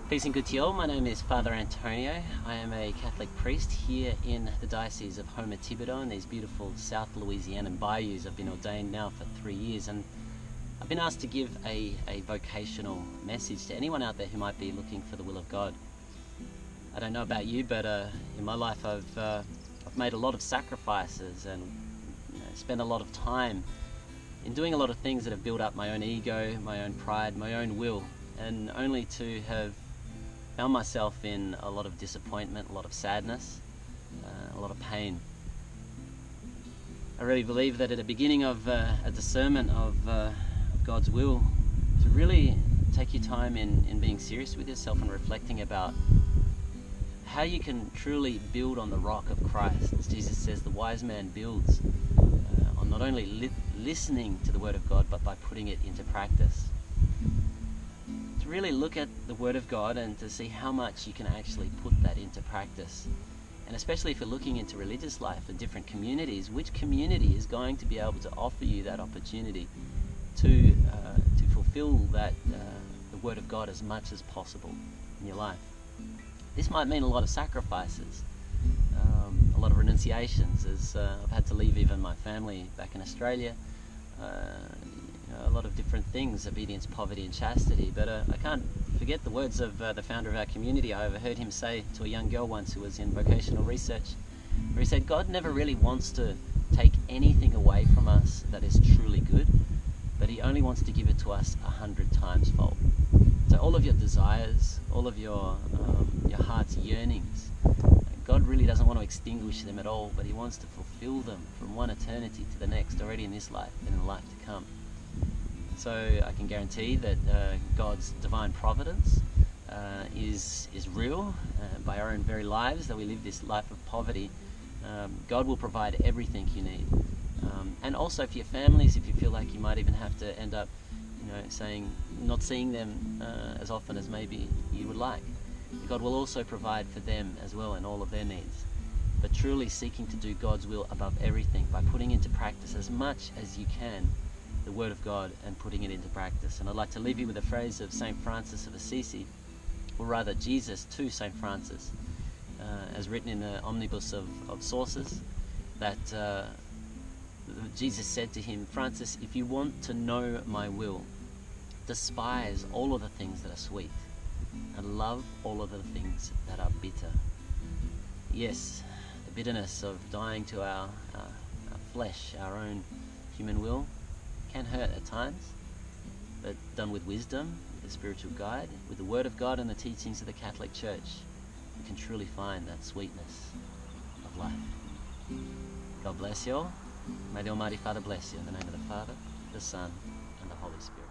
Peace and good to you all. My name is Father Antonio. I am a Catholic priest here in the Diocese of Houma-Thibodeau in these beautiful South Louisianan bayous. I've been ordained now for 3 years, and I've been asked to give a vocational message to anyone out there who might be looking for the will of God. I don't know about you, but in my life I've made a lot of sacrifices and spent a lot of time in doing a lot of things that have built up my own ego, my own pride, my own will, and only to have found myself in a lot of disappointment, a lot of sadness, a lot of pain. I really believe that at the beginning of a discernment of God's will, to really take your time in being serious with yourself and reflecting about how you can truly build on the rock of Christ. As Jesus says, the wise man builds on not only listening to the Word of God, but by putting it into practice. To really look at the Word of God and to see how much you can actually put that into practice. And especially if you're looking into religious life and different communities, which community is going to be able to offer you that opportunity to fulfill that the Word of God as much as possible in your life? This might mean a lot of sacrifices, a lot of renunciations, as I've had to leave even my family back in Australia, a lot of different things, obedience, poverty and chastity. But I can't forget the words of the founder of our community. I overheard him say to a young girl once who was in vocational research, where he said, God never really wants to take anything away from us that is truly good, but he only wants to give it to us 100 times fold. So all of your desires, all of your heart's yearnings, God really doesn't want to extinguish them at all, but he wants to fulfill them from one eternity to the next, already in this life and in the life to come. So I can guarantee that God's divine providence is real. By our own very lives, that we live this life of poverty, God will provide everything you need. And also for your families, if you feel like you might even have to end up not seeing them as often as maybe you would like, God will also provide for them as well in all of their needs. But truly seeking to do God's will above everything by putting into practice as much as you can the Word of God and putting it into practice. And I'd like to leave you with a phrase of St. Francis of Assisi, or rather Jesus to St. Francis, as written in the omnibus of sources, that Jesus said to him, Francis, if you want to know my will, despise all of the things that are sweet and love all of the things that are bitter. Yes, the bitterness of dying to our flesh, our own human will, can hurt at times, but done with wisdom, with a spiritual guide, with the Word of God and the teachings of the Catholic Church, we can truly find that sweetness of life. God bless you all. May the Almighty Father bless you. In the name of the Father, the Son, and the Holy Spirit.